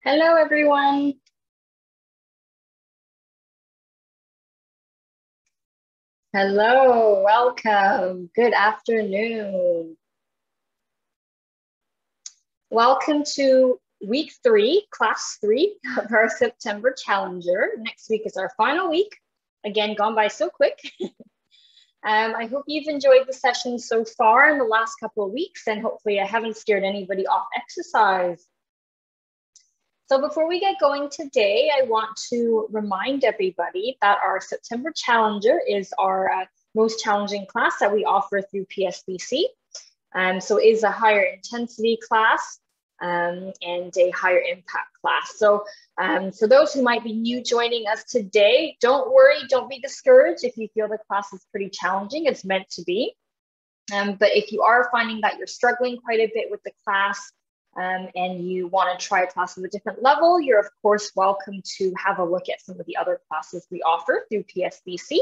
Hello, everyone. Hello, welcome. Good afternoon. Welcome to week 3, class 3 of our September Challenger. Next week is our final week. Again, gone by so quick. I hope you've enjoyed the session so far in the last couple of weeks, and hopefully I haven't scared anybody off exercise. So before we get going today, I want to remind everybody that our September Challenger is our most challenging class that we offer through PSBC. So it is a higher intensity class and a higher impact class. So for those who might be new joining us today, don't worry, don't be discouraged if you feel the class is pretty challenging. It's meant to be. But if you are finding that you're struggling quite a bit with the class, and you want to try a class at a different level, you're of course welcome to have a look at some of the other classes we offer through PSBC.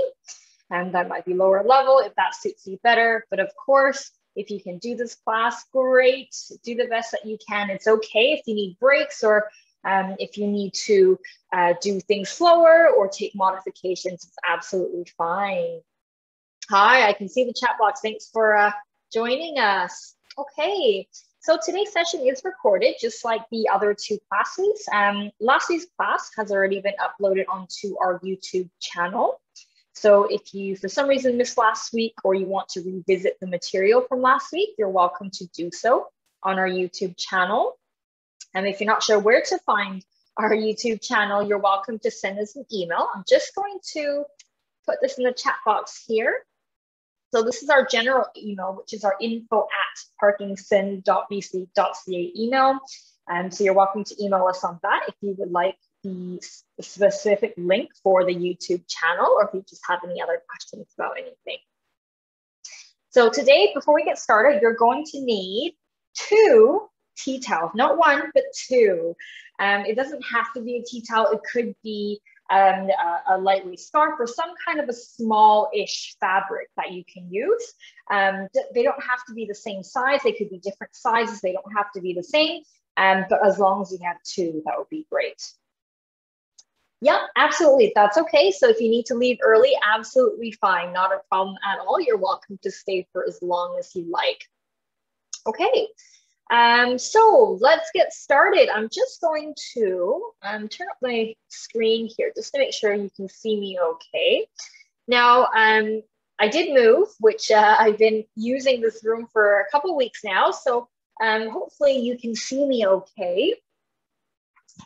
And that might be lower level if that suits you better. But of course, if you can do this class, great, do the best that you can. It's okay if you need breaks or if you need to do things slower or take modifications, it's absolutely fine. Hi, I can see the chat box. Thanks for joining us. Okay. So today's session is recorded, just like the other two classes. Last week's class has already been uploaded onto our YouTube channel. So if you, for some reason, missed last week or you want to revisit the material from last week, you're welcome to do so on our YouTube channel. And if you're not sure where to find our YouTube channel, you're welcome to send us an email. I'm just going to put this in the chat box here. So this is our general email, which is our info@parkinson.bc.ca email. So you're welcome to email us on that if you would like the specific link for the YouTube channel or if you just have any other questions about anything. So today, before we get started, you're going to need 2 tea towels, not 1, but 2. It doesn't have to be a tea towel. It could be a lightweight scarf or some kind of a small-ish fabric that you can use. They don't have to be the same size. They could be different sizes. They don't have to be the same. But as long as you have 2, that would be great. Yeah, absolutely. That's okay. So if you need to leave early, absolutely fine. Not a problem at all. You're welcome to stay for as long as you like. Okay. So let's get started. I'm just going to turn up my screen here just to make sure you can see me okay. Now, I did move, which I've been using this room for a couple of weeks now. So hopefully you can see me okay.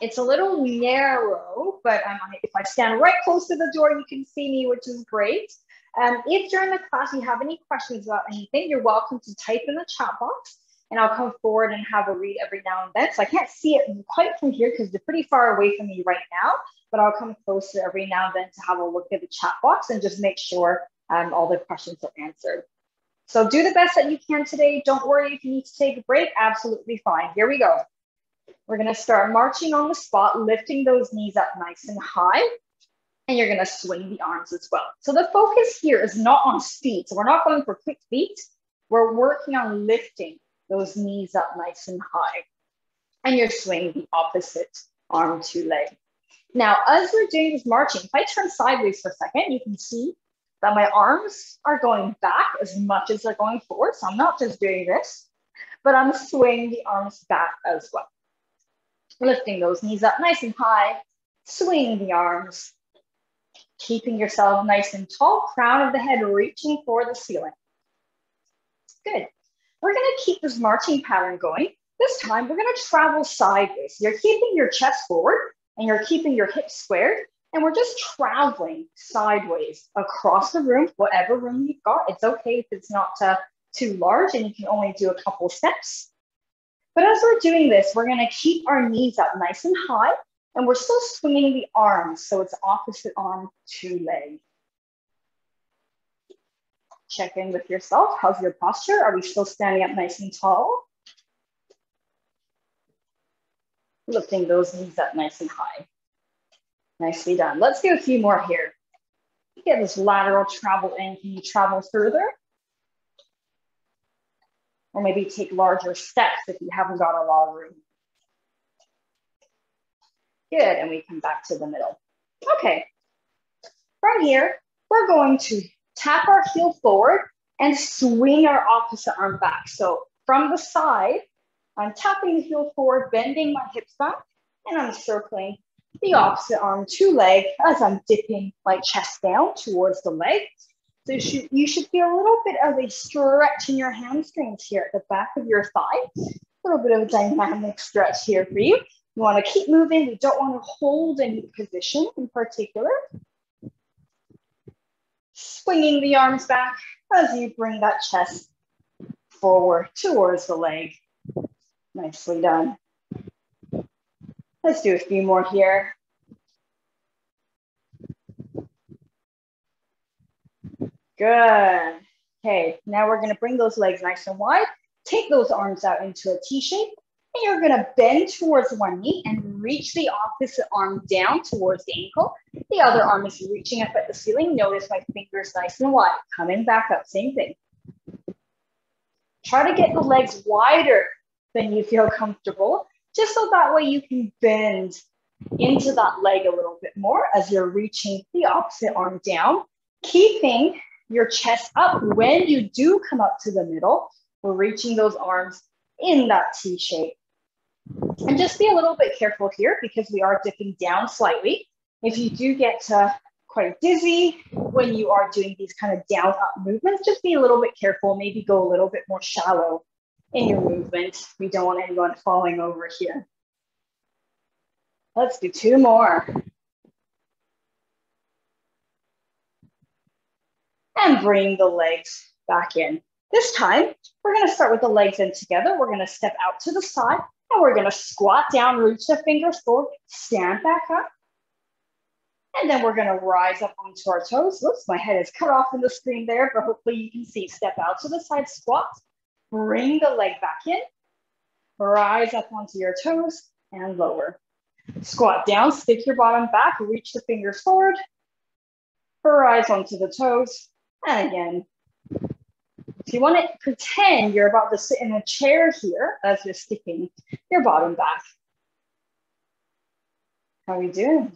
It's a little narrow, but if I stand right close to the door, you can see me, which is great. If during the class you have any questions about anything, you're welcome to type in the chat box. And I'll come forward and have a read every now and then. So I can't see it quite from here because they're pretty far away from me right now, but I'll come closer every now and then to have a look at the chat box and just make sure all the questions are answered. So do the best that you can today. Don't worry if you need to take a break, absolutely fine. Here we go. We're gonna start marching on the spot, lifting those knees up nice and high, and you're gonna swing the arms as well. So the focus here is not on speed. So we're not going for quick feet. We're working on lifting those knees up nice and high. And you're swinging the opposite arm to leg. Now, as we're doing this marching, if I turn sideways for a second, you can see that my arms are going back as much as they're going forward. So I'm not just doing this, but I'm swinging the arms back as well. Lifting those knees up nice and high, swinging the arms, keeping yourself nice and tall, crown of the head reaching for the ceiling. Good. We're going to keep this marching pattern going. This time, we're going to travel sideways. You're keeping your chest forward and you're keeping your hips squared. And we're just traveling sideways across the room, whatever room you've got. It's okay if it's not too large and you can only do a couple steps. But as we're doing this, we're going to keep our knees up nice and high. And we're still swinging the arms. So it's opposite arm to leg. Check in with yourself. How's your posture? Are we still standing up nice and tall? Lifting those knees up nice and high. Nicely done. Let's do a few more here. Get this lateral travel in. Can you travel further? Or maybe take larger steps if you haven't got a lot of room. Good, and we come back to the middle. Okay, from here, we're going to tap our heel forward and swing our opposite arm back. So from the side, I'm tapping the heel forward, bending my hips back, and I'm circling the opposite arm to leg as I'm dipping my chest down towards the leg. So you should feel a little bit of a stretch in your hamstrings here at the back of your thigh. A little bit of a dynamic stretch here for you. You want to keep moving. We don't want to hold any position in particular. Swinging the arms back as you bring that chest forward towards the leg. Nicely done. Let's do a few more here. Good. Okay, now we're going to bring those legs nice and wide. Take those arms out into a T shape. And you're going to bend towards one knee and reach the opposite arm down towards the ankle. The other arm is reaching up at the ceiling. Notice my fingers nice and wide. Coming back up, same thing. Try to get the legs wider than you feel comfortable, just so that way you can bend into that leg a little bit more as you're reaching the opposite arm down, keeping your chest up. When you do come up to the middle, we're reaching those arms in that T shape. And just be a little bit careful here because we are dipping down slightly. If you do get quite dizzy when you are doing these kind of down up movements, just be a little bit careful, maybe go a little bit more shallow in your movement. We don't want anyone falling over here. Let's do two more. And bring the legs back in. This time, we're going to start with the legs in together. We're going to step out to the side and we're going to squat down, reach the fingers forward, stand back up. And then we're going to rise up onto our toes. Whoops, my head is cut off on the screen there, but hopefully you can see. Step out to the side, squat, bring the leg back in, rise up onto your toes and lower. Squat down, stick your bottom back, reach the fingers forward, rise onto the toes, and again. If you want to pretend you're about to sit in a chair here as you're sticking your bottom back. How are we doing?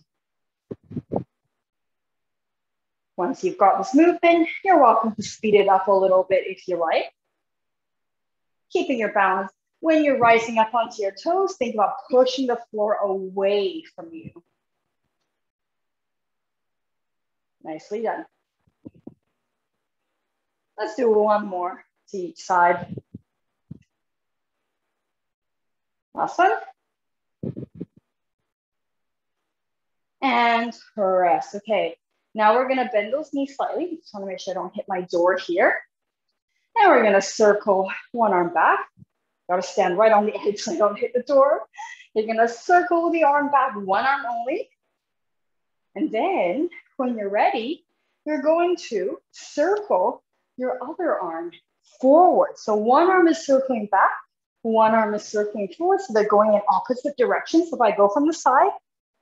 Once you've got this movement, you're welcome to speed it up a little bit if you like. Keeping your balance. When you're rising up onto your toes, think about pushing the floor away from you. Nicely done. Let's do one more to each side. Last one. And rest. Okay, now we're gonna bend those knees slightly. Just wanna make sure I don't hit my door here. And we're gonna circle one arm back. Gotta stand right on the edge so I don't hit the door. You're gonna circle the arm back, one arm only. And then when you're ready, you're going to circle your other arm forward. So one arm is circling back, one arm is circling forward. So they're going in opposite directions. So if I go from the side,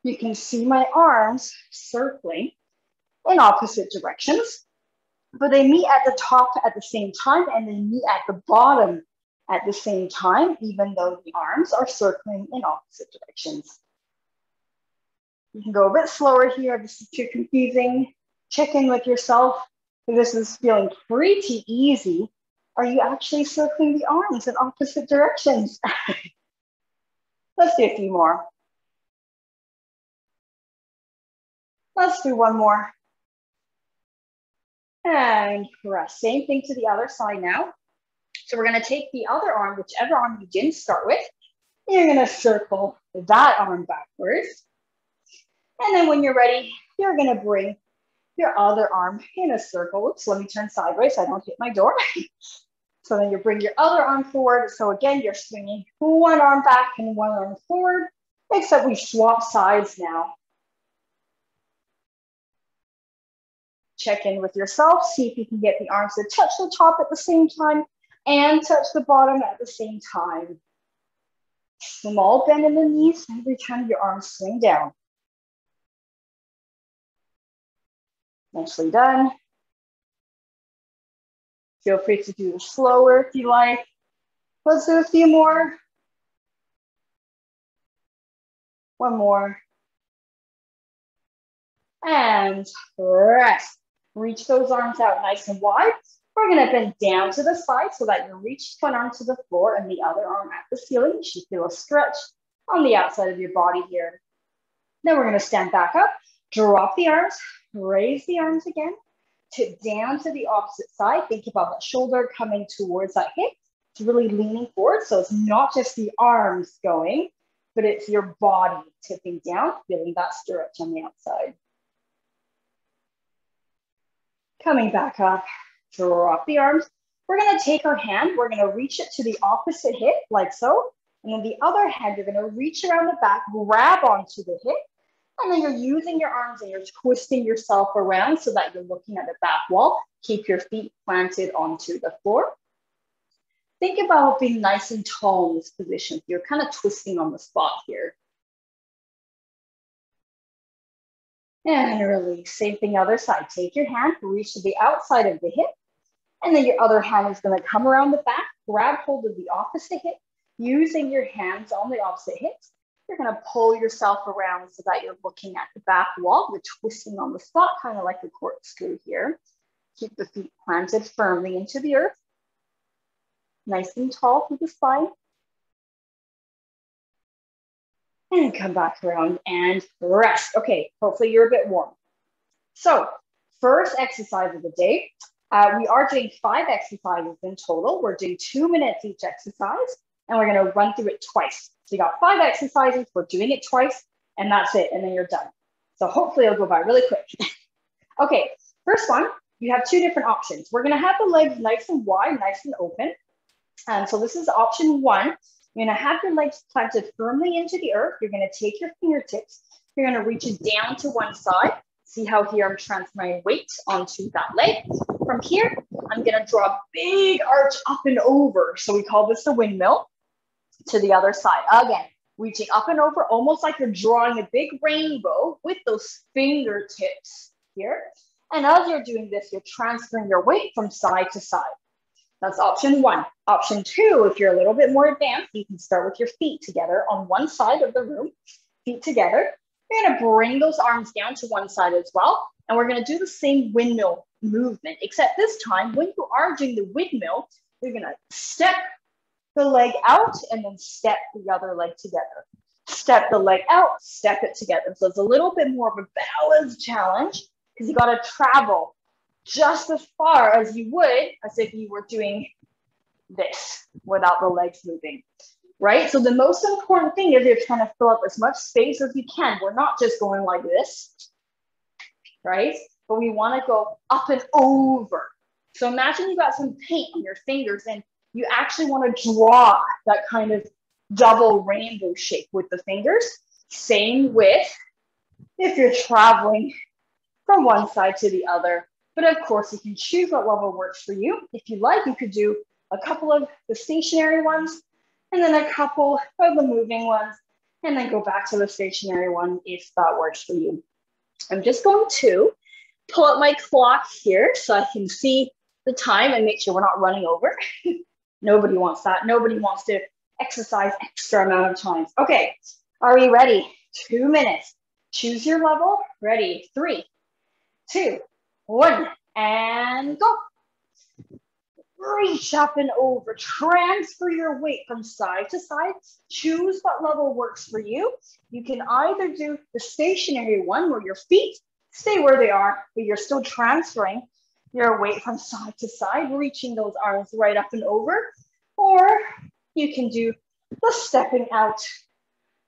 you can see my arms circling in opposite directions, but they meet at the top at the same time and they meet at the bottom at the same time, even though the arms are circling in opposite directions. You can go a bit slower here if this is too confusing. Check in with yourself. If this is feeling pretty easy, are you actually circling the arms in opposite directions? Let's do a few more. Let's do one more. And rest. Same thing to the other side now. So we're going to take the other arm, whichever arm you didn't start with, and you're going to circle that arm backwards. And then when you're ready, you're going to bring your other arm in a circle. Oops, let me turn sideways so I don't hit my door. So then you bring your other arm forward. So again, you're swinging one arm back and one arm forward, except we swap sides now. Check in with yourself, see if you can get the arms to touch the top at the same time and touch the bottom at the same time. Small bend in the knees every time your arms swing down. Nicely done. Feel free to do this slower if you like. Let's do a few more. One more. And rest. Reach those arms out nice and wide. We're gonna bend down to the side so that you reach one arm to the floor and the other arm at the ceiling. You should feel a stretch on the outside of your body here. Then we're gonna stand back up, drop the arms, raise the arms again, tip down to the opposite side. Think about that shoulder coming towards that hip. It's really leaning forward. So it's not just the arms going, but it's your body tipping down, feeling that stretch on the outside. Coming back up, drop the arms. We're gonna take our hand, we're gonna reach it to the opposite hip, like so. And then the other hand, you're gonna reach around the back, grab onto the hip, and then you're using your arms and you're twisting yourself around so that you're looking at the back wall. Keep your feet planted onto the floor. Think about being nice and tall in this position. You're kind of twisting on the spot here. And release. Same thing, other side. Take your hand, reach to the outside of the hip, and then your other hand is gonna come around the back, grab hold of the opposite hip, using your hands on the opposite hips. You're gonna pull yourself around so that you're looking at the back wall. You're twisting on the spot, kind of like a corkscrew here. Keep the feet planted firmly into the earth. Nice and tall through the spine. And come back around and rest. Okay, hopefully you're a bit warm. So first exercise of the day, we are doing 5 exercises in total. We're doing 2 minutes each exercise, and we're gonna run through it twice. So you got 5 exercises, we're doing it twice, and that's it, and then you're done. So hopefully it'll go by really quick. Okay, first one, you have 2 different options. We're gonna have the legs nice and wide, nice and open. And so this is option 1. You're gonna have your legs planted firmly into the earth. You're gonna take your fingertips. You're gonna reach it down to one side. See how here I'm transferring weight onto that leg. From here, I'm gonna draw a big arch up and over. So we call this the windmill. To the other side. Again, reaching up and over, almost like you're drawing a big rainbow with those fingertips here. And as you're doing this, you're transferring your weight from side to side. That's option 1. Option 2, if you're a little bit more advanced, you can start with your feet together on one side of the room, feet together. You're gonna bring those arms down to one side as well. And we're gonna do the same windmill movement, except this time, when you are doing the windmill, you're gonna step the leg out and then step the other leg together. Step the leg out, step it together. So it's a little bit more of a balance challenge because you gotta travel just as far as you would as if you were doing this without the legs moving, right? So the most important thing is you're trying to fill up as much space as you can. We're not just going like this, right? But we wanna go up and over. So imagine you got some paint on your fingers and you actually wanna draw that kind of double rainbow shape with the fingers. Same with if you're traveling from one side to the other. But of course, you can choose what level works for you. If you like, you could do a couple of the stationary ones, and then a couple of the moving ones, and then go back to the stationary one if that works for you. I'm just going to pull up my clock here so I can see the time and make sure we're not running over. Nobody wants that. Nobody wants to exercise extra amount of times. Okay, are we ready? 2 minutes. Choose your level. Ready? 3, 2, 1, and go. Reach up and over. Transfer your weight from side to side. Choose what level works for you. You can either do the stationary one where your feet stay where they are, but you're still transferring your weight from side to side, reaching those arms right up and over. Or you can do the stepping out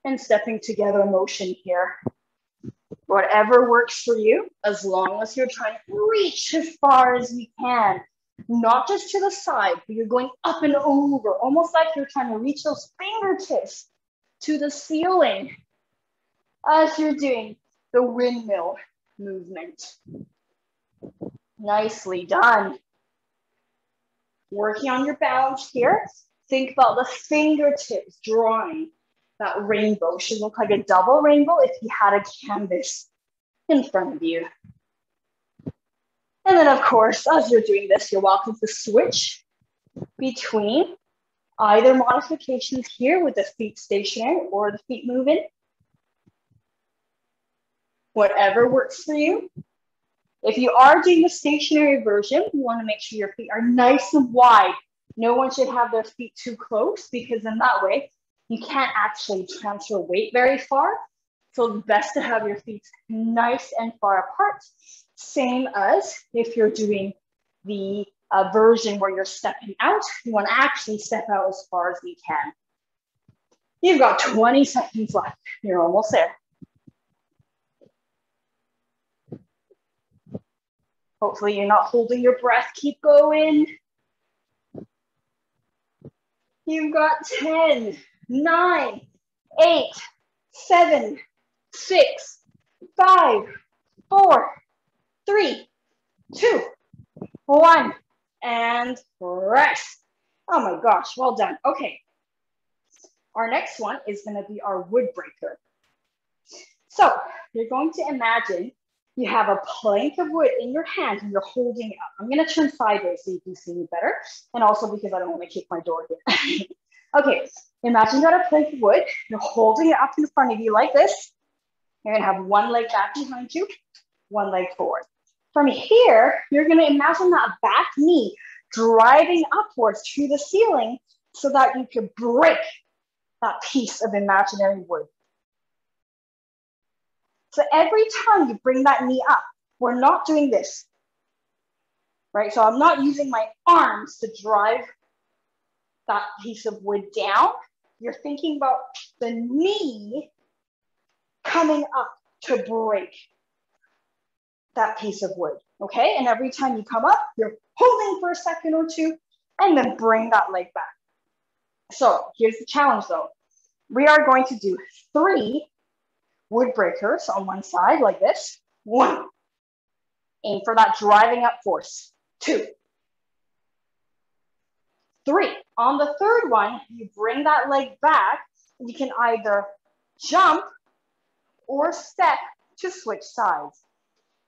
and stepping together motion here. Whatever works for you, as long as you're trying to reach as far as you can. Not just to the side, but you're going up and over, almost like you're trying to reach those fingertips to the ceiling as you're doing the windmill movement. Nicely done. Working on your balance here. Think about the fingertips drawing that rainbow. Should look like a double rainbow if you had a canvas in front of you. And then of course, as you're doing this, you're welcome to switch between either modifications here with the feet stationary or the feet moving. Whatever works for you. If you are doing the stationary version, you want to make sure your feet are nice and wide. No one should have their feet too close, because in that way, you can't actually transfer weight very far. So it's best to have your feet nice and far apart. Same as if you're doing the version where you're stepping out, you want to actually step out as far as you can. You've got 20 seconds left. You're almost there. Hopefully you're not holding your breath. Keep going. You've got 10, 9, 8, 7, 6, 5, 4, 3, 2, 1, and rest. Oh my gosh, well done. Okay. Our next one is going to be our wood breaker. So you're going to imagine you have a plank of wood in your hand and you're holding it up. I'm going to turn sideways so you can see me better. And also because I don't want to kick my door here. Okay, imagine you got a plank of wood. You're holding it up in front of you like this. You're going to have one leg back behind you, one leg forward. From here, you're going to imagine that back knee driving upwards to the ceiling so that you could break that piece of imaginary wood. So every time you bring that knee up, we're not doing this, right? So I'm not using my arms to drive that piece of wood down. You're thinking about the knee coming up to break that piece of wood, okay? And every time you come up, you're holding for a second or two and then bring that leg back. So here's the challenge though. We are going to do 3 wood breakers on one side like this. 1, aim for that driving up force. 2, 3. On the third one, you bring that leg back. You can either jump or step to switch sides.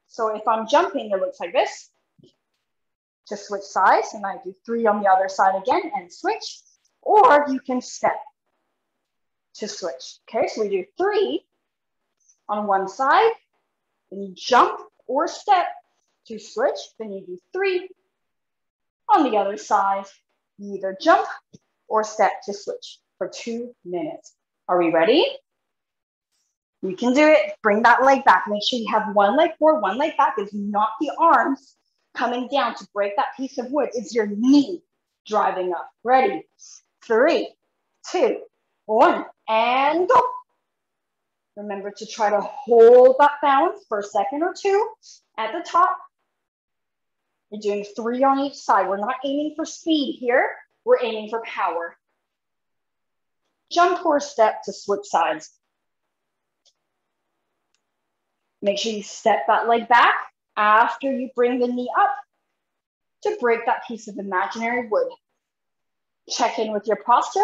So if I'm jumping, it looks like this. To switch sides, and I do 3 on the other side again and switch. Or you can step to switch. Okay, so we do 3 on one side, then you jump or step to switch, then you do 3 on the other side. You either jump or step to switch for 2 minutes. Are we ready? You can do it. Bring that leg back. Make sure you have one leg forward, one leg back. It's not the arms coming down to break that piece of wood. It's your knee driving up. Ready? 3, 2, 1, and go. Remember to try to hold that balance for a second or 2 at the top. You're doing 3 on each side. We're not aiming for speed here. We're aiming for power. Jump or step to switch sides. Make sure you step that leg back after you bring the knee up to break that piece of imaginary wood. Check in with your posture.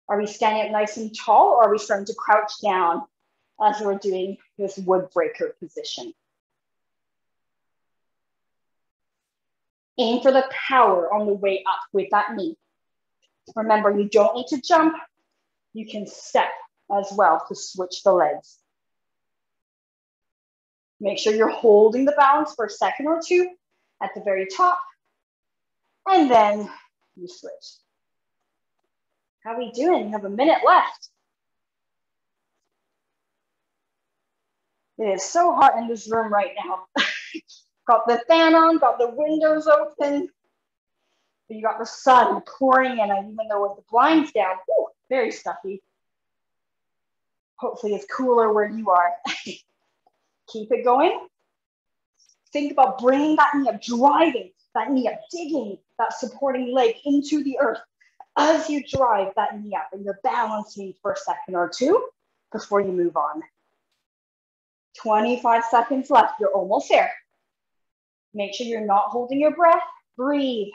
Are we standing up nice and tall, or are we starting to crouch down as we're doing this wood breaker position? Aim for the power on the way up with that knee. Remember, you don't need to jump. You can step as well to switch the legs. Make sure you're holding the balance for a second or 2 at the very top, and then you switch. How are we doing? You have a minute left. It is so hot in this room right now. Got the fan on, got the windows open. You got the sun pouring in, and even though with the blinds down, ooh, very stuffy. Hopefully it's cooler where you are. Keep it going. Think about bringing that knee up, driving that knee up, digging that supporting leg into the earth as you drive that knee up, and you're balancing for a second or 2 before you move on. 25 seconds left. You're almost there. Make sure you're not holding your breath. Breathe.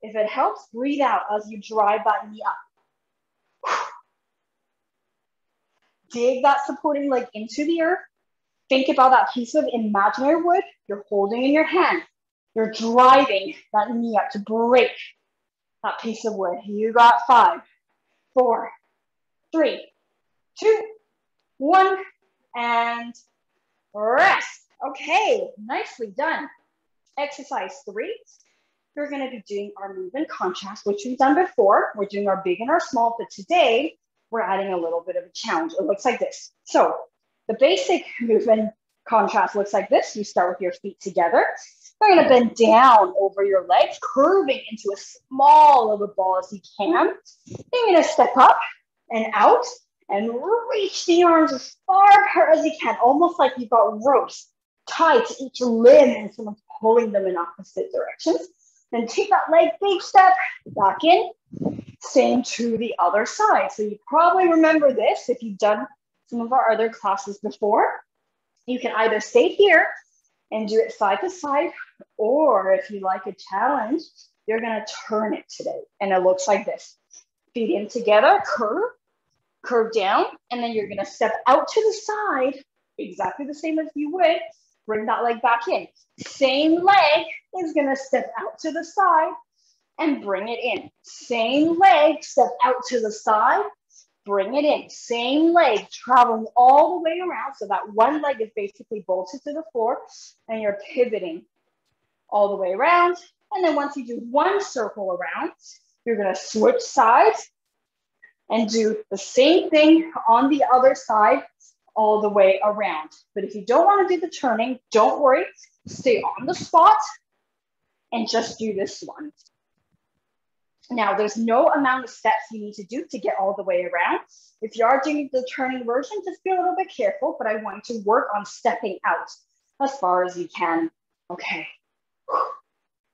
If it helps, breathe out as you drive that knee up. Dig that supporting leg into the earth. Think about that piece of imaginary wood you're holding in your hand. You're driving that knee up to break that piece of wood. You got 5, 4, 3, 2, 1, and rest. Okay, nicely done. Exercise 3. We're going to be doing our movement contrast, which we've done before. We're doing our big and our small, but today we're adding a little bit of a challenge. It looks like this. So the basic movement contrast looks like this. You start with your feet together. You're going to bend down over your legs, curving into a small little ball as you can. Then you're going to step up and out and reach the arms as far apart as you can, almost like you've got ropes tied to each limb and someone's pulling them in opposite directions. Then take that leg, big step, back in. Same to the other side. So you probably remember this if you've done some of our other classes before. You can either stay here and do it side to side, or if you like a challenge, you're gonna turn it today. And it looks like this. Feet in together, curve down, and then you're gonna step out to the side, exactly the same as you would. Bring that leg back in. Same leg is gonna step out to the side and bring it in. Same leg, step out to the side, bring it in. Same leg, traveling all the way around. So that one leg is basically bolted to the floor and you're pivoting all the way around. And then once you do one circle around, you're gonna switch sides and do the same thing on the other side all the way around. But if you don't want to do the turning, don't worry. Stay on the spot and just do this one. Now, there's no amount of steps you need to do to get all the way around. If you are doing the turning version, just be a little bit careful, but I want you to work on stepping out as far as you can. Okay,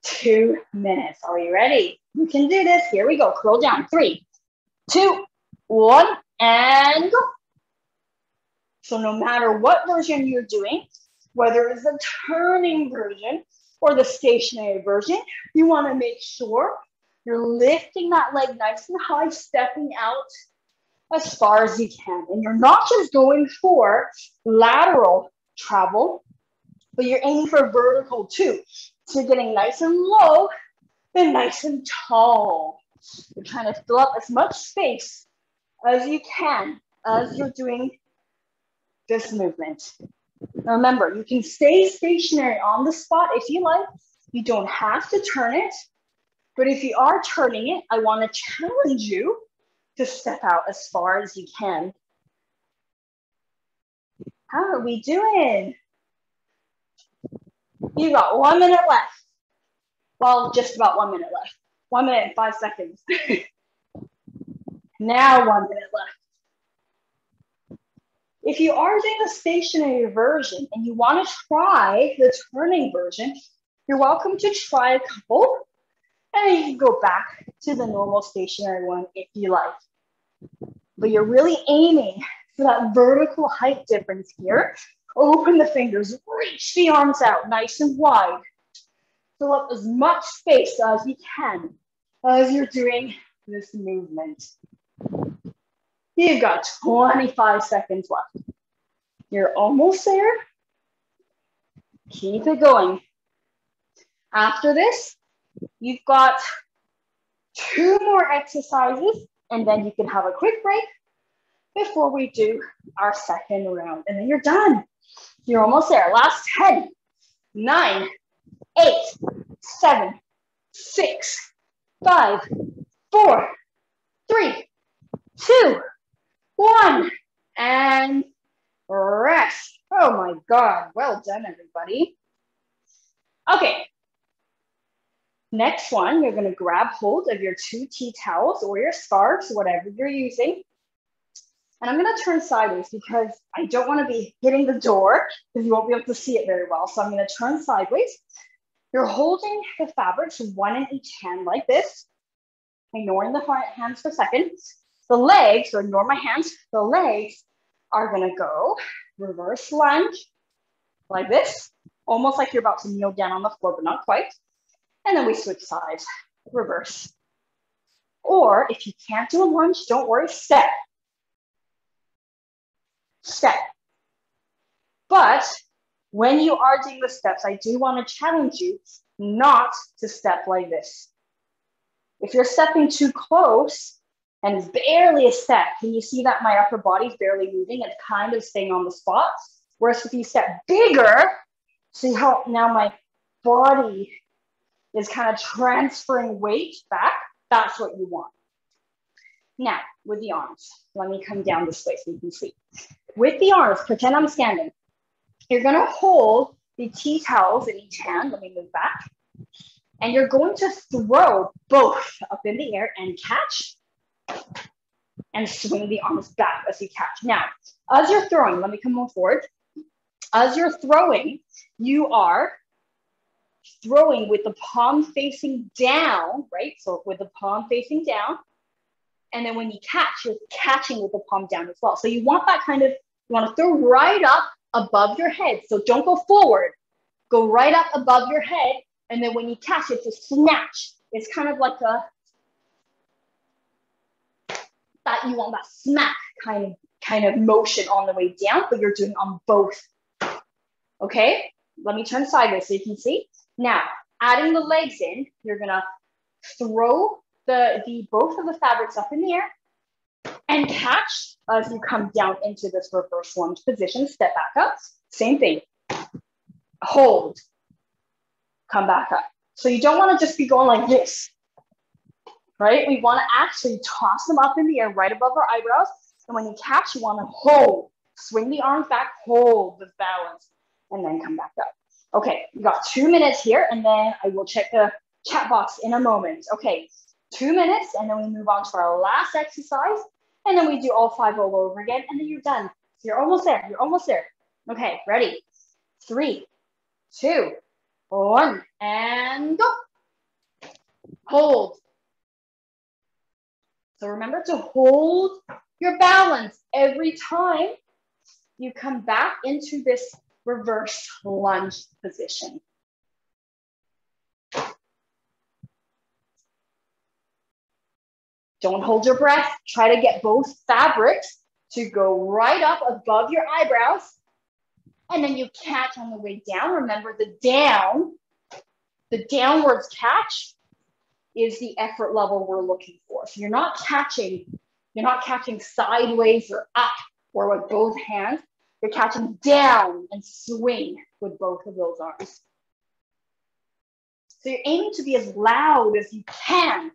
2 minutes. Are you ready? You can do this. Here we go. Curl down. 3, 2, 1, and go. So no matter what version you're doing, whether it's the turning version or the stationary version, you want to make sure you're lifting that leg nice and high, stepping out as far as you can. And you're not just going for lateral travel, but you're aiming for vertical too. So you're getting nice and low, then nice and tall. You're trying to fill up as much space as you can as you're doing this movement. Now remember, you can stay stationary on the spot if you like. You don't have to turn it. But if you are turning it, I want to challenge you to step out as far as you can. How are we doing? You got 1 minute left. Well, just about 1 minute left. 1 minute and 5 seconds. Now 1 minute left. If you are doing the stationary version and you want to try the turning version, you're welcome to try a couple. And then you can go back to the normal stationary one if you like. But you're really aiming for that vertical height difference here. Open the fingers, reach the arms out nice and wide. Fill up as much space as you can as you're doing this movement. You've got 25 seconds left. You're almost there. Keep it going. After this, you've got 2 more exercises, and then you can have a quick break before we do our second round. And then you're done. You're almost there. Last 10, 9, 8, 7, 6, 5, 4, 3, 2, 1, and rest. Oh my God. Well done, everybody. Okay. Next one, you're going to grab hold of your 2 tea towels or your scarves, whatever you're using. And I'm going to turn sideways because I don't want to be hitting the door because you won't be able to see it very well. So I'm going to turn sideways. You're holding the fabrics, 1 in each hand like this, ignoring the hands for a second. The legs, or ignore my hands, the legs are going to go reverse lunge like this, almost like you're about to kneel down on the floor, but not quite. And then we switch sides, reverse. Or if you can't do a lunge, don't worry, step. Step. But when you are doing the steps, I do want to challenge you not to step like this. If you're stepping too close and it's barely a step, can you see that my upper body's barely moving? It's kind of staying on the spot. Whereas if you step bigger, see how now my body is kind of transferring weight back? That's what you want. Now, with the arms, let me come down this way so you can see. With the arms, pretend I'm standing. You're gonna hold the tea towels in each hand. Let me move back. And you're going to throw both up in the air and catch and swing the arms back as you catch. Now, as you're throwing, let me come more forward. As you're throwing, you are throwing with the palm facing down, right? So with the palm facing down. And then when you catch, you're catching with the palm down as well. So you want that kind of, you want to throw right up above your head. So don't go forward, go right up above your head. And then when you catch, it's a snatch. It's kind of like that you want that smack kind of motion on the way down, but you're doing on both. Okay, let me turn sideways so you can see. Now, adding the legs in, you're gonna throw both of the fabrics up in the air and catch as you come down into this reverse lunge position. Step back up, same thing. Hold, come back up. So you don't want to just be going like this, right? We want to actually toss them up in the air right above our eyebrows. And when you catch, you want to hold, swing the arms back, hold with balance, and then come back up. Okay, we got 2 minutes here, and then I will check the chat box in a moment. Okay, 2 minutes, and then we move on to our last exercise, and then we do all 5 all over again, and then you're done. So you're almost there, you're almost there. Okay, ready? 3, 2, 1, and go. Hold. So remember to hold your balance every time you come back into this reverse lunge position. Don't hold your breath. Try to get both fabrics to go right up above your eyebrows. And then you catch on the way down. Remember the downwards catch is the effort level we're looking for. So you're not catching sideways or up or with both hands. You're catching down and swing with both of those arms. So you're aiming to be as loud as you can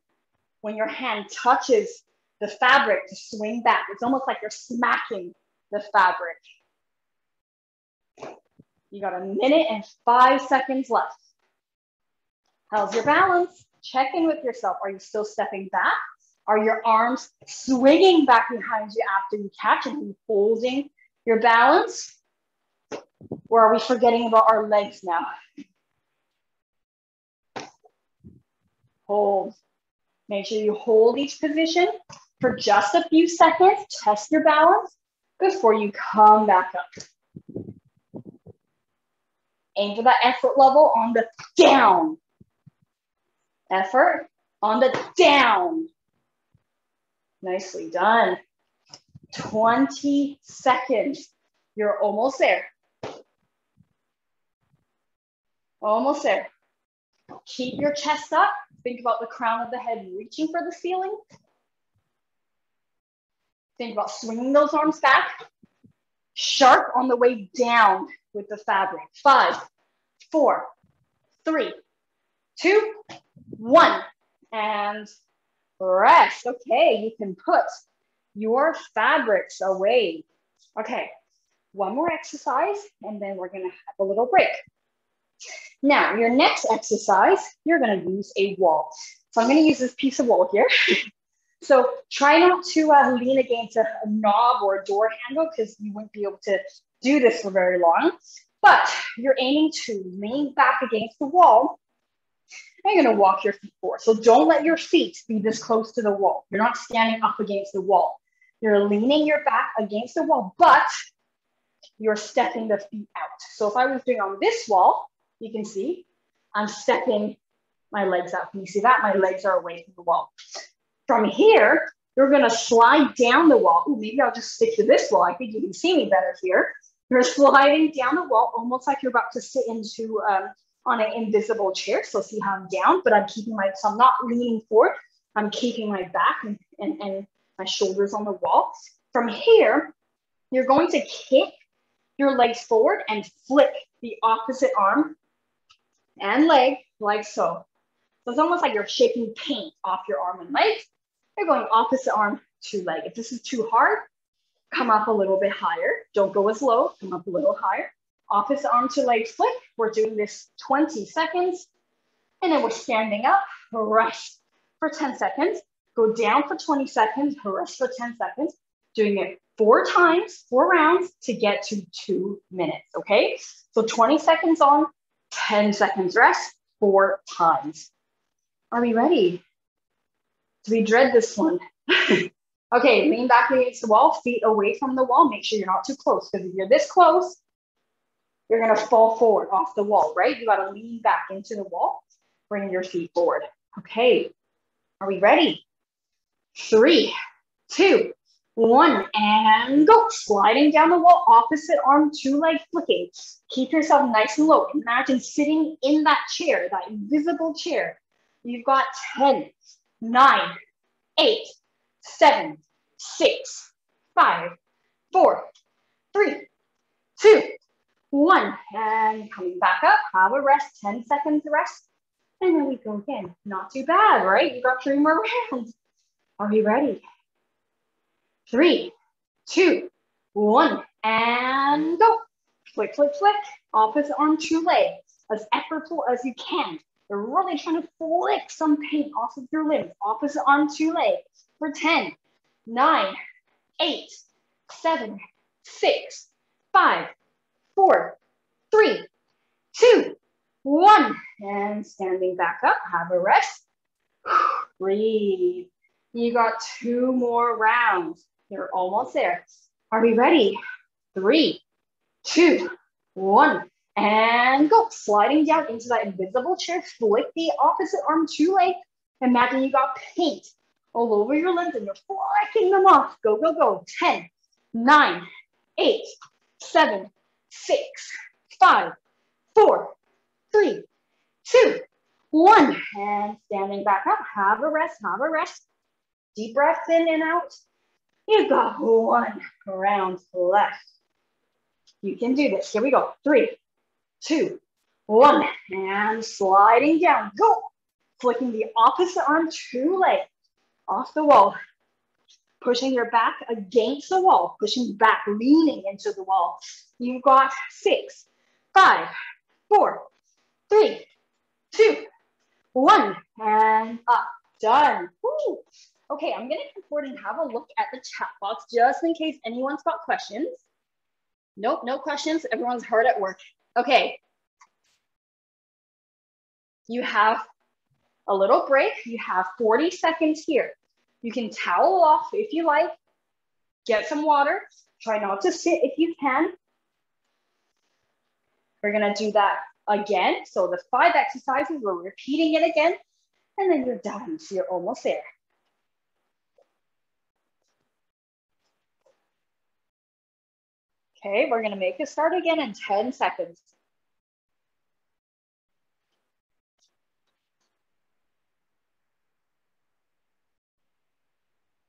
when your hand touches the fabric to swing back. It's almost like you're smacking the fabric. You got 1 minute and 5 seconds left. How's your balance? Check in with yourself. Are you still stepping back? Are your arms swinging back behind you after you catch and you holding your balance? Or are we forgetting about our legs now? Hold. Make sure you hold each position for just a few seconds. Test your balance before you come back up. Aim for that effort level on the down. Effort on the down. Nicely done. 20 seconds. You're almost there. Almost there. Keep your chest up. Think about the crown of the head reaching for the ceiling. Think about swinging those arms back. Sharp on the way down with the fabric. 5, 4, 3, 2, 1. And rest. Okay, you can put your fabrics away. Okay, one more exercise, and then we're gonna have a little break. Now, your next exercise, you're gonna use a wall. So I'm gonna use this piece of wall here. So try not to lean against a knob or a door handle because you won't be able to do this for very long. But you're aiming to lean back against the wall. And you're gonna walk your feet forward. So don't let your feet be this close to the wall. You're not standing up against the wall. You're leaning your back against the wall, but you're stepping the feet out. So if I was doing on this wall, you can see I'm stepping my legs out. Can you see that? My legs are away from the wall. From here, you're gonna slide down the wall. Ooh, maybe I'll just stick to this wall. I think you can see me better here. You're sliding down the wall, almost like you're about to sit into on an invisible chair. So see how I'm down, but I'm keeping so I'm not leaning forward. I'm keeping my back and my shoulders on the wall. From here, you're going to kick your legs forward and flick the opposite arm and leg like so. So it's almost like you're shaking paint off your arm and legs. You're going opposite arm to leg. If this is too hard, come up a little bit higher. Don't go as low, come up a little higher. Opposite arm to leg flick. We're doing this 20 seconds. And then we're standing up, rest for 10 seconds. Go down for 20 seconds, rest for 10 seconds. Doing it 4 times, 4 rounds to get to 2 minutes, okay? So 20 seconds on, 10 seconds rest, 4 times. Are we ready? Do we dread this one? Okay, lean back against the wall, feet away from the wall. Make sure you're not too close, because if you're this close, you're gonna fall forward off the wall, right? You gotta lean back into the wall, bring your feet forward. Okay, are we ready? 3, 2, 1, and go. Sliding down the wall, opposite arm to leg flicking. Keep yourself nice and low. Imagine sitting in that chair, that invisible chair. You've got 10, 9, 8, 7, 6, 5, 4, 3, 2, 1. And coming back up, have a rest, 10 seconds rest. And then we go again. Not too bad, right? You got 3 more rounds. Are we ready? 3, 2, 1, and go. Flick, flick, flick. Opposite arm to leg. As effortful as you can. You're really trying to flick some paint off of your limbs. Opposite arm to leg for 10, 9, 8, 7, 6, 5, 4, 3, 2, 1. And standing back up, have a rest. Breathe. You got 2 more rounds. You're almost there. Are we ready? 3, 2, 1. And go. Sliding down into that invisible chair. Flick the opposite arm to leg. Imagine you got paint all over your limbs and you're flicking them off. Go, go, go. 10, 9, 8, 7, 6, 5, 4, 3, 2, 1. And standing back up. Have a rest. Have a rest. Deep breath in and out. You've got 1 round left. You can do this. Here we go. 3, 2, 1. And sliding down. Go. Flicking the opposite arm to leg. Off the wall. Pushing your back against the wall. Pushing back, leaning into the wall. You've got 6, 5, 4, 3, 2, 1. And up. Done. Woo. Okay, I'm gonna come forward and have a look at the chat box just in case anyone's got questions. Nope, no questions. Everyone's hard at work. Okay. You have a little break. You have 40 seconds here. You can towel off if you like. Get some water. Try not to sit if you can. We're gonna do that again. So the 5 exercises, we're repeating it again. And then you're done. So you're almost there. Okay, we're gonna make it start again in 10 seconds.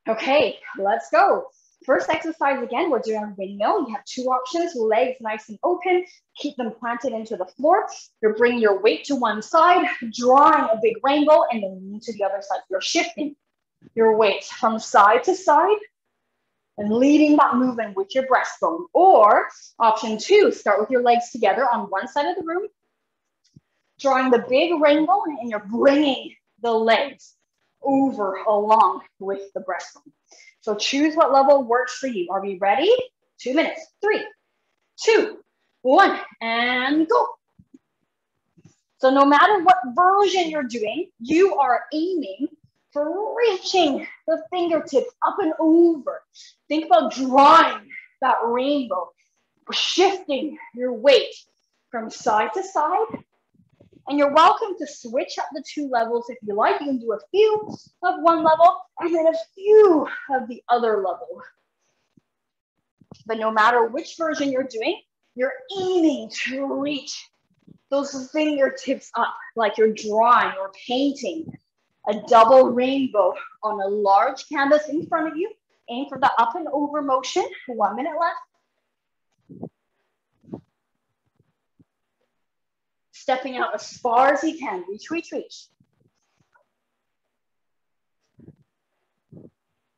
Okay, let's go. First exercise again, we're doing a windmill. You have 2 options, legs nice and open, keep them planted into the floor. You're bringing your weight to one side, drawing a big rainbow, and then lean to the other side. You're shifting your weight from side to side and leading that movement with your breastbone. Or option 2, start with your legs together on one side of the room, drawing the big rainbow, and you're bringing the legs over along with the breastbone. So choose what level works for you. Are we ready? 2 minutes. 3, 2, 1, and go. So no matter what version you're doing, you are aiming for reaching the fingertips up and over. Think about drawing that rainbow, shifting your weight from side to side. And you're welcome to switch up the 2 levels if you like. You can do a few of one level and then a few of the other level. But no matter which version you're doing, you're aiming to reach those fingertips up like you're drawing or painting a double rainbow on a large canvas in front of you. Aim for the up and over motion. 1 minute left. Stepping out as far as you can. Reach, reach, reach.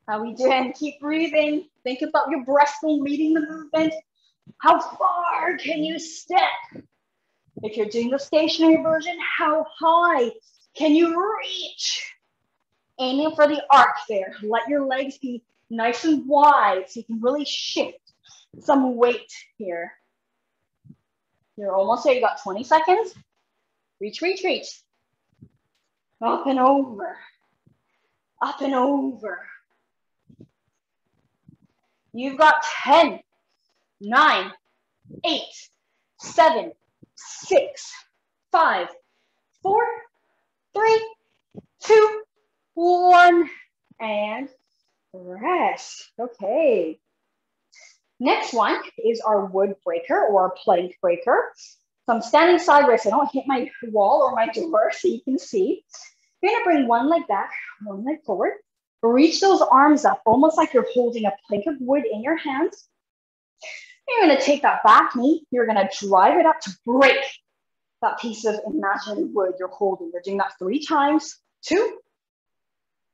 How we doing? Keep breathing. Think about your breath when leading the movement. How far can you step? If you're doing the stationary version, how high can you reach? Aiming for the arc there. Let your legs be nice and wide so you can really shift some weight here. You're almost there. You got 20 seconds. Reach, reach, reach. Up and over. Up and over. You've got 10, 9, 8, 7, 6, 5, 4, 3, 2, 1, and rest. Okay. Next one is our wood breaker or plank breaker. So I'm standing sideways so I don't hit my wall or my door so you can see. You're gonna bring one leg back, one leg forward. Reach those arms up, almost like you're holding a plank of wood in your hands. You're gonna take that back knee, you're gonna drive it up to break that piece of imaginary wood you're holding. You're doing that 3 times. 2,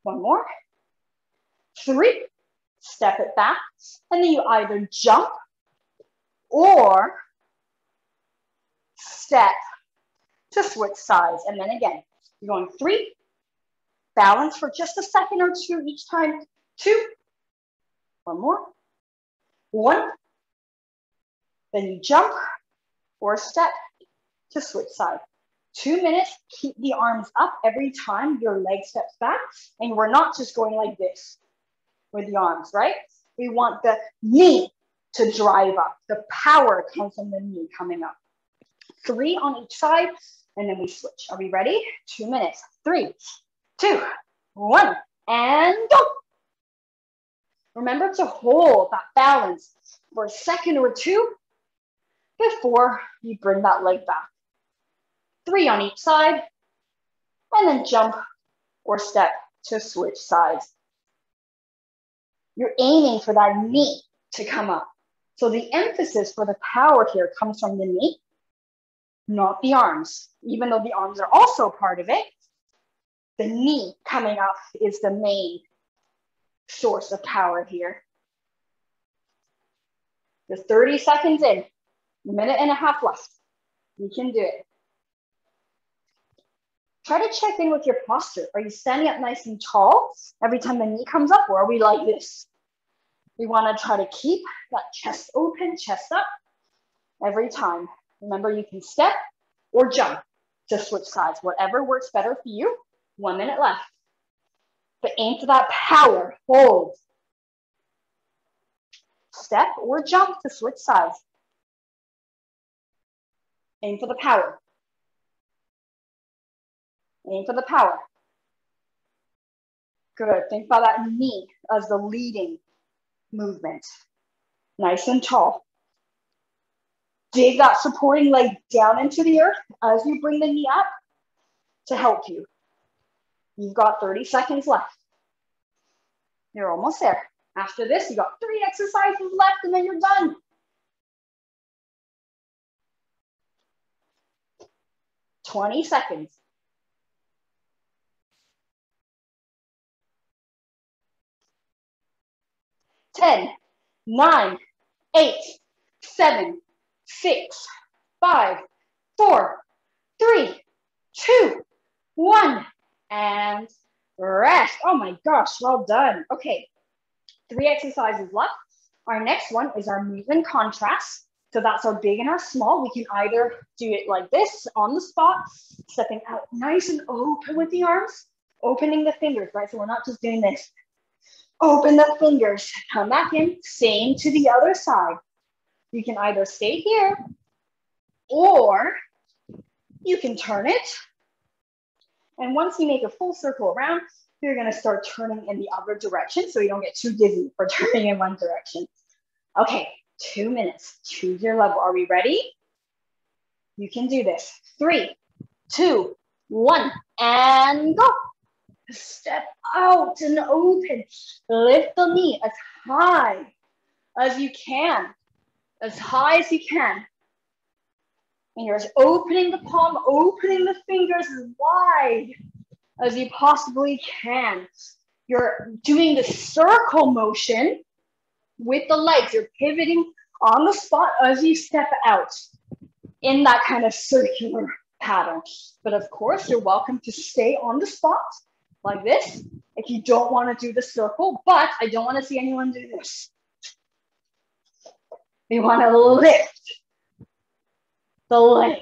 1 more, 3, step it back, and then you either jump or step to switch sides. And then again, you're going 3, balance for just a second or 2 each time. 2, 1 more, 1, then you jump or step to switch side. 2 minutes, keep the arms up every time your leg steps back. And we're not just going like this with the arms, right? We want the knee to drive up. The power comes from the knee coming up. 3 on each side, and then we switch. Are we ready? 2 minutes. 3, 2, 1, and go. Remember to hold that balance for a second or 2 before you bring that leg back. 3 on each side, and then jump or step to switch sides. You're aiming for that knee to come up. So the emphasis for the power here comes from the knee, not the arms. Even though the arms are also part of it, the knee coming up is the main source of power here. You're 30 seconds in, 1.5 minutes left. You can do it. Try to check in with your posture. Are you standing up nice and tall every time the knee comes up, or are we like this? We want to try to keep that chest open, chest up every time. Remember, you can step or jump to switch sides, whatever works better for you. 1 minute left. But aim for that power. Hold. Step or jump to switch sides. Aim for the power. Aim for the power. Good. Think about that knee as the leading movement. Nice and tall. Dig that supporting leg down into the earth as you bring the knee up to help you. You've got 30 seconds left. You're almost there. After this, you got 3 exercises left and then you're done. "20 seconds. "10, 9, 8, 7, 6, 5, 4, 3, 2, 1, and rest. Oh my gosh, well done. Okay, 3 exercises left. Our next one is our movement contrast. So that's our big and our small. We can either do it like this on the spot, stepping out nice and open with the arms, opening the fingers, right? So we're not just doing this. Open the fingers, come back in, same to the other side. You can either stay here or you can turn it. And once you make a full circle around, you're gonna start turning in the other direction so you don't get too dizzy for turning in one direction. Okay, 2 minutes, choose your level. Are we ready? You can do this. 3, 2, 1, and go. Step out and open. Lift the knee as high as you can. As high as you can. And you're just opening the palm, opening the fingers as wide as you possibly can. You're doing the circle motion with the legs. You're pivoting on the spot as you step out in that kind of circular pattern. But of course, you're welcome to stay on the spot like this if you don't want to do the circle, but I don't want to see anyone do this. You want to lift the leg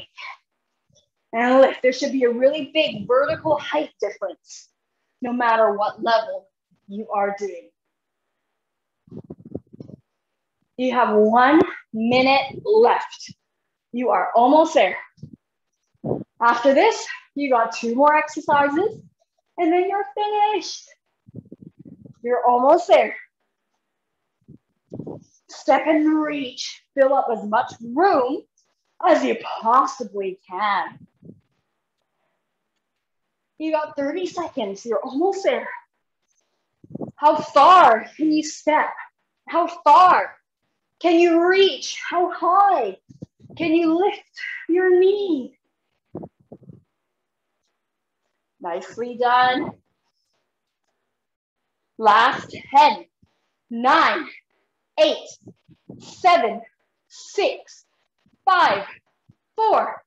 and lift. There should be a really big vertical height difference no matter what level you are doing. You have 1 minute left. You are almost there. After this, you got 2 more exercises and then you're finished. You're almost there. Step and reach. Fill up as much room as you possibly can. You got 30 seconds. You're almost there. How far can you step? How far can you reach? How high can you lift your knee? Nicely done. Last 10, 9, 8, 7, 6, 5, 4,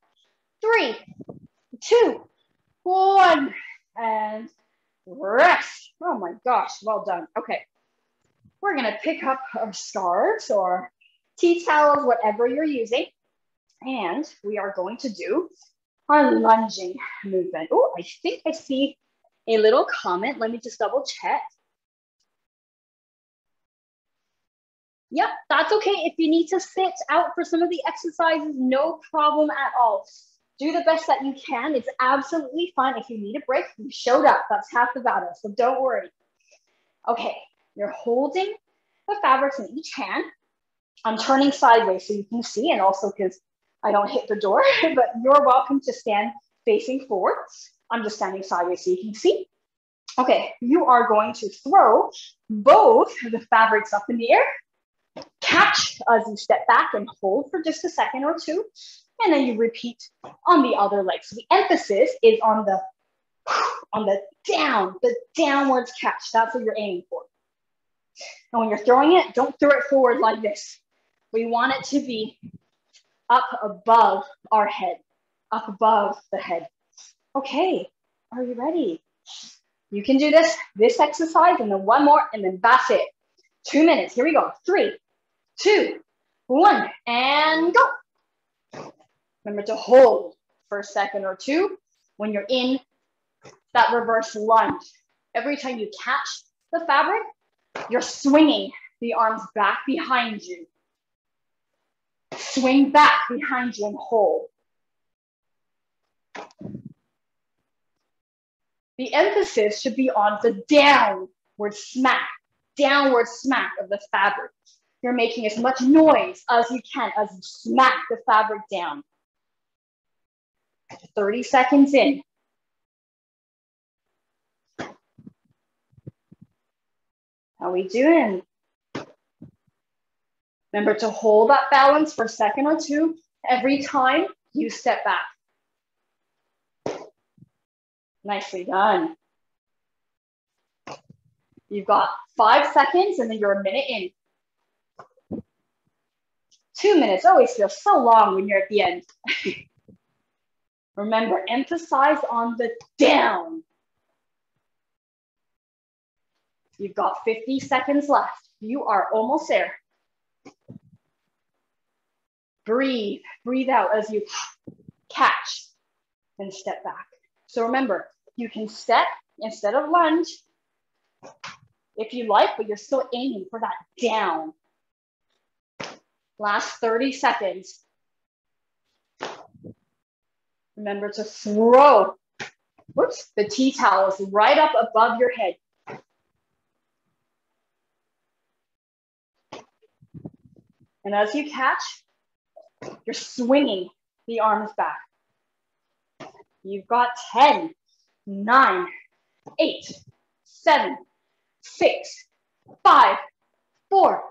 3, 2, 1. And rest. Oh my gosh, well done. Okay, we're gonna pick up our scarves or tea towels, whatever you're using. And we are going to do our lunging movement. Oh, I think I see a little comment. Let me just double check. Yep, that's okay. If you need to sit out for some of the exercises, no problem at all. Do the best that you can. It's absolutely fine. If you need a break, you showed up. That's half the battle, so don't worry. Okay, you're holding the fabrics in each hand. I'm turning sideways so you can see, and also because I don't hit the door, but you're welcome to stand facing forward. I'm just standing sideways so you can see. Okay, you are going to throw both the fabrics up in the air, catch as you step back and hold for just a second or two, and then you repeat on the other leg. So the emphasis is on the downwards catch. That's what you're aiming for. And when you're throwing it, don't throw it forward like this. We want it to be up above our head, up above the head. Okay, are you ready? You can do this exercise, and then one more, and then that's it. 2 minutes, here we go. 3, 2, 1, and go. Remember to hold for a second or two when you're in that reverse lunge. Every time you catch the fabric, you're swinging the arms back behind you. Swing back behind you and hold. The emphasis should be on the downward smack of the fabric. You're making as much noise as you can as you smack the fabric down. 30 seconds in. How we doing? Remember to hold that balance for a second or two every time you step back. Nicely done. You've got 5 seconds and then you're a minute in. 2 minutes always feels so long when you're at the end. Remember, emphasize on the down. You've got 50 seconds left. You are almost there. Breathe, breathe out as you catch and step back. So remember, you can step instead of lunge if you like, but you're still aiming for that down. Last 30 seconds. Remember to throw, the tea towels right up above your head. And as you catch, you're swinging the arms back. You've got 10, 9, 8, 7, 6, 5, 4,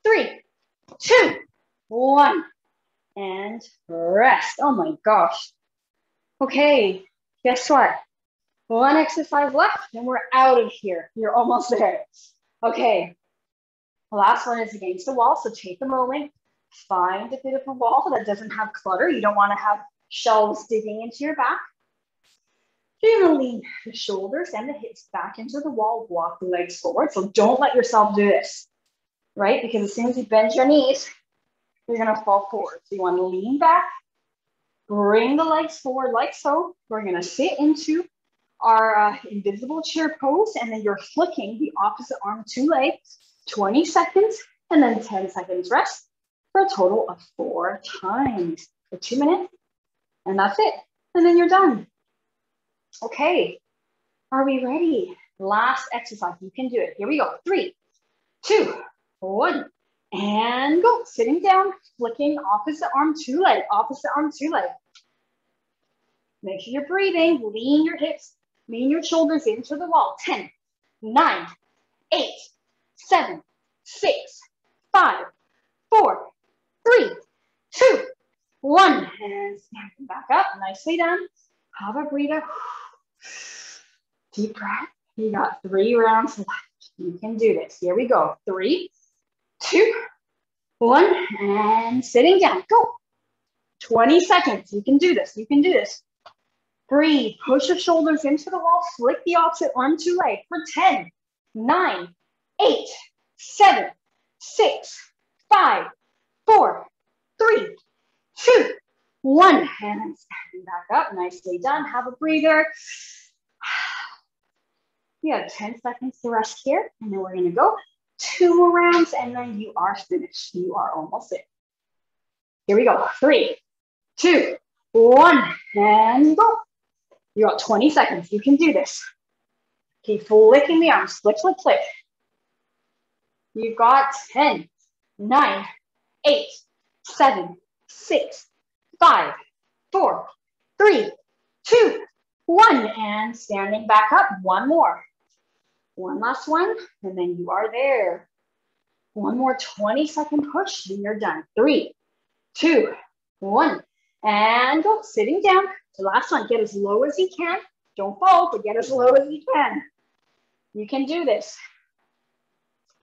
3, 2, 1. and rest. Oh my gosh. Okay, guess what? One exercise left and we're out of here. You're almost there. Okay, the last one is against the wall. So take a moment, find a bit of a wall that doesn't have clutter. You don't want to have shelves digging into your back. You're gonna lean the shoulders and the hips back into the wall, walk the legs forward. So don't let yourself do this, right? Because as soon as you bend your knees, you're gonna fall forward. So you wanna lean back, bring the legs forward like so. We're gonna sit into our invisible chair pose, and then you're flicking the opposite arm to legs, 20 seconds, and then 10 seconds rest for a total of 4 times for 2 minutes. And that's it. And then you're done. Okay, are we ready? Last exercise, you can do it. Here we go. 3, 2, 1, and go. Sitting down, flicking opposite arm to leg, opposite arm to leg. Make sure you're breathing, lean your hips, lean your shoulders into the wall. 10, 9, 8, 7, 6, 5, 4, 3, 2, 1. And stand back up, nicely done. Have a breather. Deep breath. You got 3 rounds left. You can do this. Here we go. 3, 2, 1, and sitting down. Go. 20 seconds. You can do this. You can do this. Breathe. Push your shoulders into the wall. Flick the opposite arm to leg for 10, 9, 8, 7, 6, 5, 4, 3, 2, 1. And standing back up. Nicely done. Have a breather. You have 10 seconds to rest here. And then we're going to go 2 more rounds. And then you are finished. You are almost there. Here we go. 3, 2, 1. And go. You got 20 seconds. You can do this. Keep flicking the arms. Flick, flick, flick. You've got 10, 9, 8, 7, 6, 5, 4, 3, 2, 1. And standing back up. One more. One last one. And then you are there. One more 20-second push. And you're done. 3, 2, 1. And go. Sitting down. The last one. Get as low as you can. Don't fall, but get as low as you can. You can do this.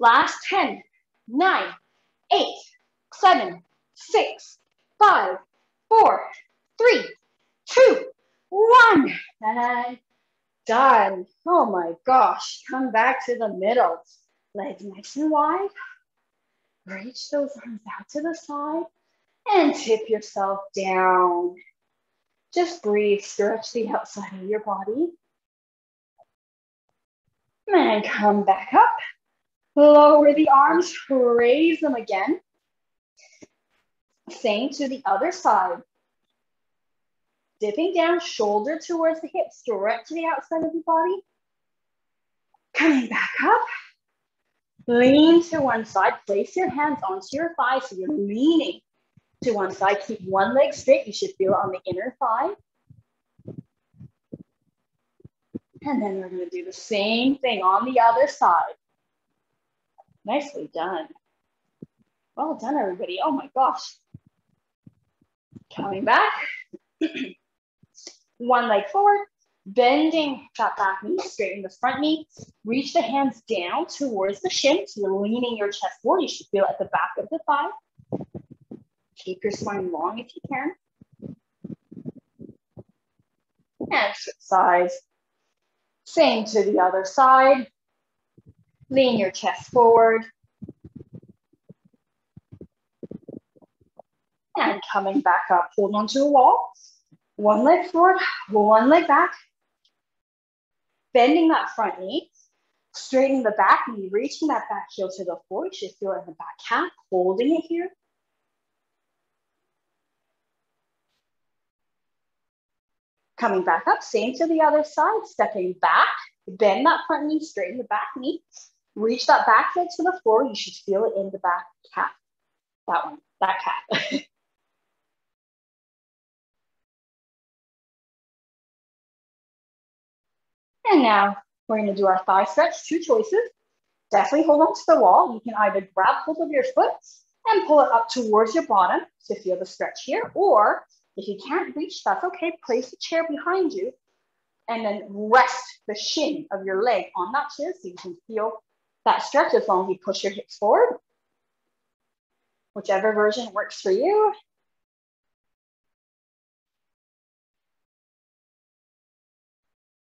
Last 10, 9, 8, 7, 6, 5, 4, 3, 2, 1. And done. Oh my gosh. Come back to the middle. Legs nice and wide. Reach those arms out to the side and tip yourself down. Just breathe. Stretch the outside of your body. And come back up. Lower the arms, raise them again. Same to the other side. Dipping down, shoulder towards the hips, stretch to the outside of the body. Coming back up. Lean to one side. Place your hands onto your thighs so you're leaning to one side. Keep one leg straight. You should feel it on the inner thigh. And then we're going to do the same thing on the other side. Nicely done. Well done, everybody. Oh my gosh. Coming back. One leg forward. Bending that back knee, straighten the front knee. Reach the hands down towards the shin. So you're leaning your chest forward. You should feel it at the back of the thigh. Keep your spine long if you can. And switch sides. Same to the other side. Lean your chest forward. And coming back up, hold onto the wall. One leg forward, one leg back. Bending that front knee. Straightening the back knee, reaching that back heel to the floor. You should feel it in the back calf, holding it here. Coming back up, same to the other side, stepping back, bend that front knee, straighten the back knee, reach that back leg to the floor. You should feel it in the back calf. That one, that calf. And now we're going to do our thigh stretch, 2 choices. Definitely hold on to the wall. You can either grab hold of your foot and pull it up towards your bottom to feel the stretch here. Or if you can't reach, that's okay. Place the chair behind you and then rest the shin of your leg on that chair so you can feel that stretch as long as you push your hips forward. Whichever version works for you.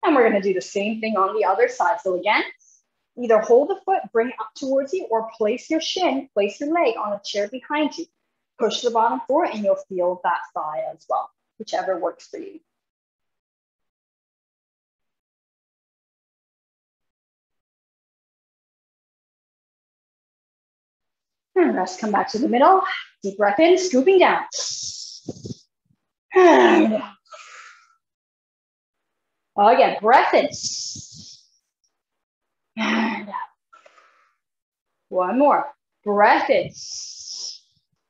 And we're going to do the same thing on the other side. So again, either hold the foot, bring it up towards you, or place your shin, place your leg on a chair behind you. Push the bottom forward and you'll feel that thigh as well, whichever works for you. And rest, come back to the middle. Deep breath in, scooping down. And again, breath in. And out. One more. Breath in.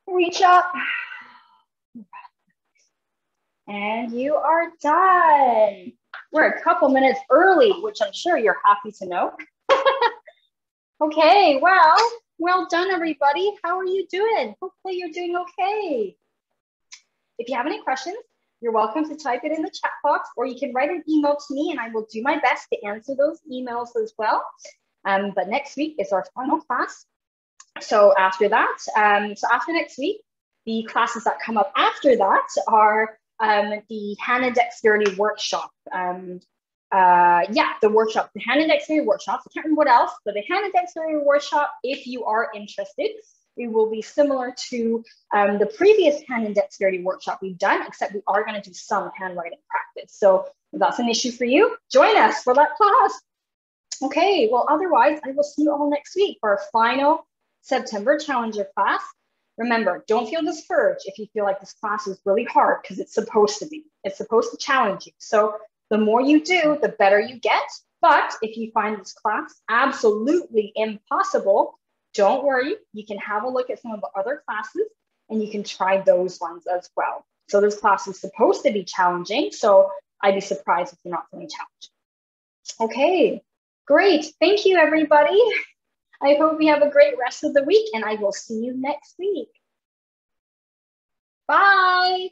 Reach up. And you are done. We're a couple minutes early, which I'm sure you're happy to know. Okay, well done, everybody. How are you doing? Hopefully you're doing okay. If you have any questions, you're welcome to type it in the chat box, or you can write an email to me and I will do my best to answer those emails as well. But next week is our final class. So after that, after next week, the classes that come up after that are the hand and dexterity workshop. The workshop, the hand and dexterity workshop. I can't remember what else, but the hand and dexterity workshop, if you are interested, it will be similar to the previous hand and dexterity workshop we've done, except we are going to do some handwriting practice. So if that's an issue for you, join us for that class. Okay, well, otherwise, I will see you all next week for our final September Challenger class. Remember, don't feel discouraged if you feel like this class is really hard, because it's supposed to be. It's supposed to challenge you. So the more you do, the better you get. But if you find this class absolutely impossible, don't worry. You can have a look at some of the other classes and you can try those ones as well. So this class is supposed to be challenging. So I'd be surprised if you're not feeling challenged. Okay, great. Thank you, everybody. I hope you have a great rest of the week and I will see you next week. Bye.